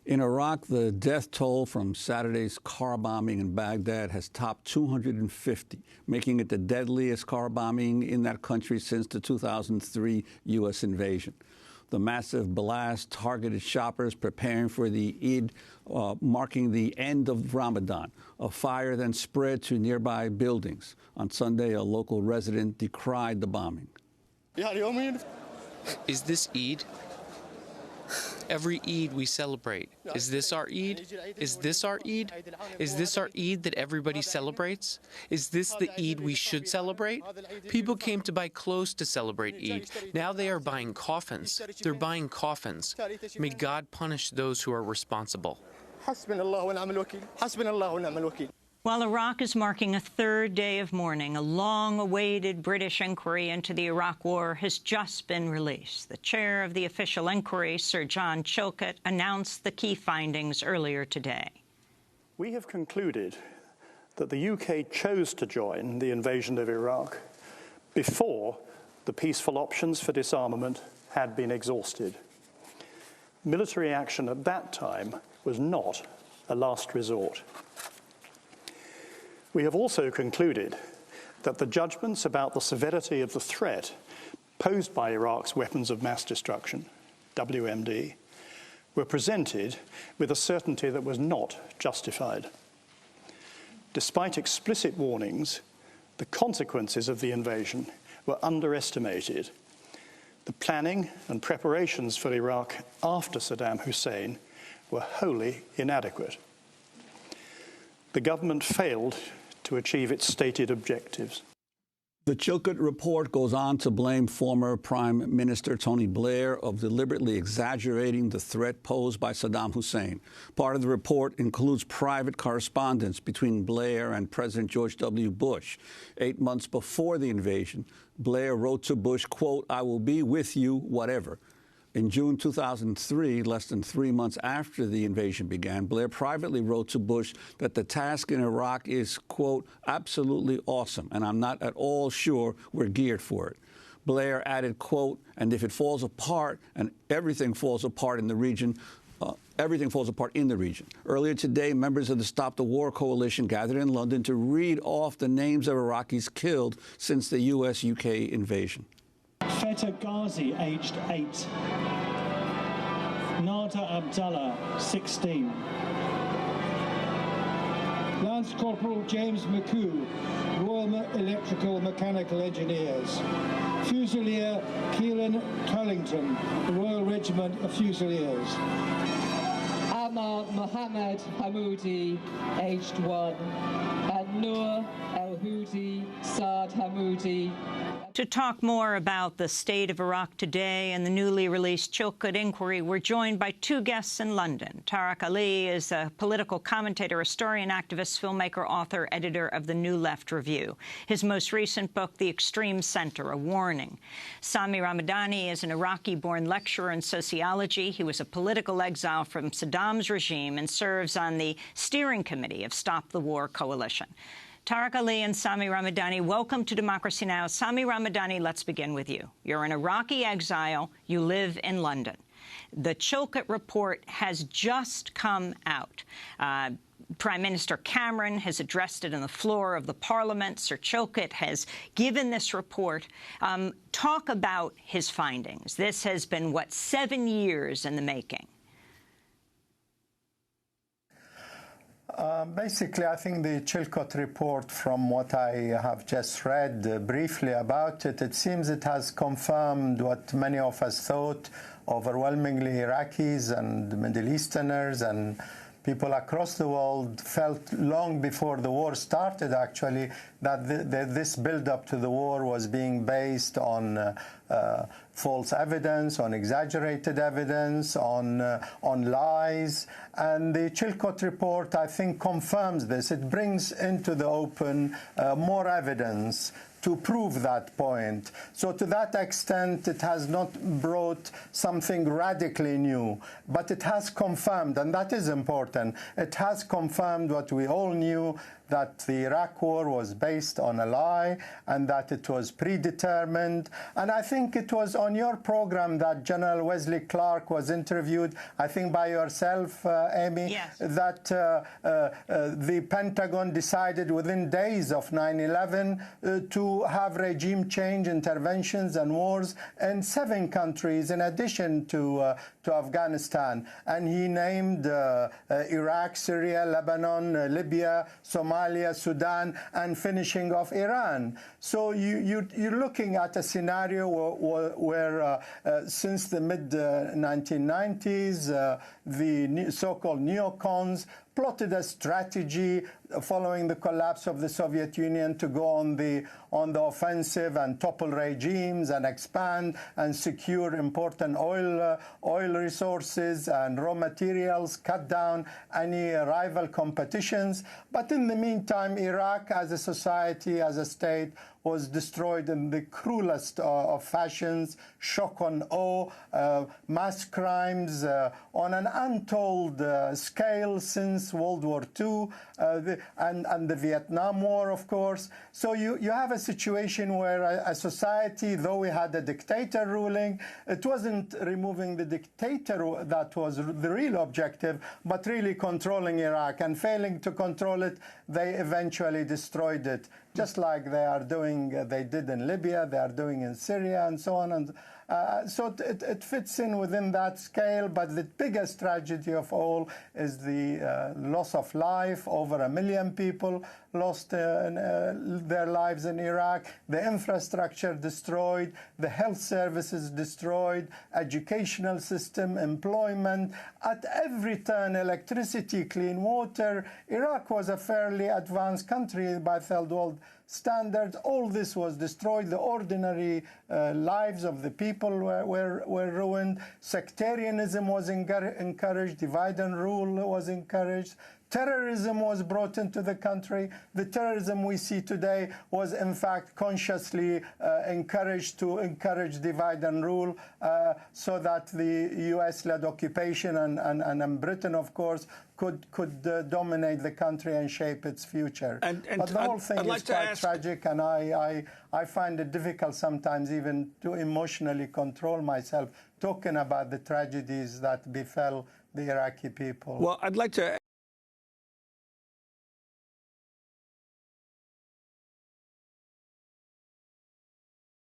In Iraq, the death toll from Saturday's car bombing in Baghdad has topped 250, making it the deadliest car bombing in that country since the 2003 U.S. invasion. The massive blast targeted shoppers preparing for the Eid, marking the end of Ramadan. A fire then spread to nearby buildings. On Sunday, a local resident decried the bombing. Is this Eid? Every Eid we celebrate. Is this our Eid? Is this our Eid? Is this our Eid that everybody celebrates? Is this the Eid we should celebrate? People came to buy clothes to celebrate Eid. Now they are buying coffins. They're buying coffins. May God punish those who are responsible. While Iraq is marking a third day of mourning, a long-awaited British inquiry into the Iraq War has just been released. The chair of the official inquiry, Sir John Chilcot, announced the key findings earlier today. We have concluded that the UK chose to join the invasion of Iraq before the peaceful options for disarmament had been exhausted. Military action at that time was not a last resort. We have also concluded that the judgments about the severity of the threat posed by Iraq's weapons of mass destruction, WMD, were presented with a certainty that was not justified. Despite explicit warnings, the consequences of the invasion were underestimated. The planning and preparations for Iraq after Saddam Hussein were wholly inadequate. The government failed to achieve its stated objectives. The Chilcot report goes on to blame former Prime Minister Tony Blair of deliberately exaggerating the threat posed by Saddam Hussein. Part of the report includes private correspondence between Blair and President George W. Bush. 8 months before the invasion, Blair wrote to Bush, quote, "I will be with you, whatever." In June 2003, less than 3 months after the invasion began, Blair privately wrote to Bush that the task in Iraq is, quote, "absolutely awesome, and I'm not at all sure we're geared for it." Blair added, quote, "and if it falls apart and everything falls apart in the region, everything falls apart in the region." Earlier today, members of the Stop the War Coalition gathered in London to read off the names of Iraqis killed since the U.S.-UK invasion. Feta Ghazi, aged 8. Nada Abdallah, 16. Lance Corporal James McCoo, Royal Electrical Mechanical Engineers. Fusilier Keelan Turlington, Royal Regiment of Fusiliers. Ammar Mohammed Hamoudi, aged 1. And Noor El-Hudi Saad Hamoudi. To talk more about the state of Iraq today and the newly released Chilcot inquiry, we're joined by two guests in London. Tariq Ali is a political commentator, historian, activist, filmmaker, author, editor of the New Left Review. His most recent book, The Extreme Center, A Warning. Sami Ramadani is an Iraqi-born lecturer in sociology. He was a political exile from Saddam's regime and serves on the steering committee of Stop the War Coalition. Tariq Ali and Sami Ramadani, welcome to Democracy Now! Sami Ramadani, let's begin with you. You're an Iraqi exile. You live in London. The Chilcot report has just come out. Prime Minister Cameron has addressed it on the floor of the Parliament. Sir Chilcot has given this report. Talk about his findings. This has been, what, 7 years in the making? Basically, I think the Chilcot report, from what I have just read briefly about it, it seems it has confirmed what many of us thought, overwhelmingly Iraqis and Middle Easterners and people across the world felt long before the war started, actually, that this build-up to the war was being based on false evidence, on exaggerated evidence, on lies. And the Chilcot report, I think, confirms this. It brings into the open more evidence to to prove that point. So to that extent, it has not brought something radically new, but it has confirmed, and that is important, it has confirmed what we all knew, that the Iraq war was based on a lie and that it was predetermined. And I think it was on your program that General Wesley Clark was interviewed, I think by yourself, Amy, yes, that the Pentagon decided within days of 9/11 to have regime change interventions and wars in 7 countries in addition to Afghanistan. And he named Iraq, Syria, Lebanon, Libya, Somalia, Sudan, and finishing off Iran. So you're looking at a scenario where since the mid-1990s, the so-called neocons plotted a strategy following the collapse of the Soviet Union to go on the offensive and topple regimes and expand and secure important oil resources and raw materials, cut down any rival competitions. But in the meantime, Iraq as a society, as a state, was destroyed in the cruelest of fashions, shock and awe, mass crimes on an untold scale since World War II and the Vietnam War, of course. So you have a situation where a society, though we had a dictator ruling, it wasn't removing the dictator that was the real objective, but really controlling Iraq. And failing to control it, they eventually destroyed it, just like they did in Libya, they are doing in Syria, and so on. And so it fits in within that scale, but the biggest tragedy of all is the loss of life. Over 1 million people lost their lives in Iraq, the infrastructure destroyed, the health services destroyed, educational system, employment, at every turn, electricity, clean water. Iraq was a fairly advanced country by third world standards. All this was destroyed. The ordinary lives of the people were ruined. Sectarianism was encouraged. Divide and rule was encouraged. Terrorism was brought into the country. The terrorism we see today was, in fact, consciously encouraged to encourage divide and rule so that the U.S.-led occupation and Britain, of course, could dominate the country and shape its future. But the whole thing is quite tragic, and I find it difficult sometimes even to emotionally control myself talking about the tragedies that befell the Iraqi people. Well, I'd like to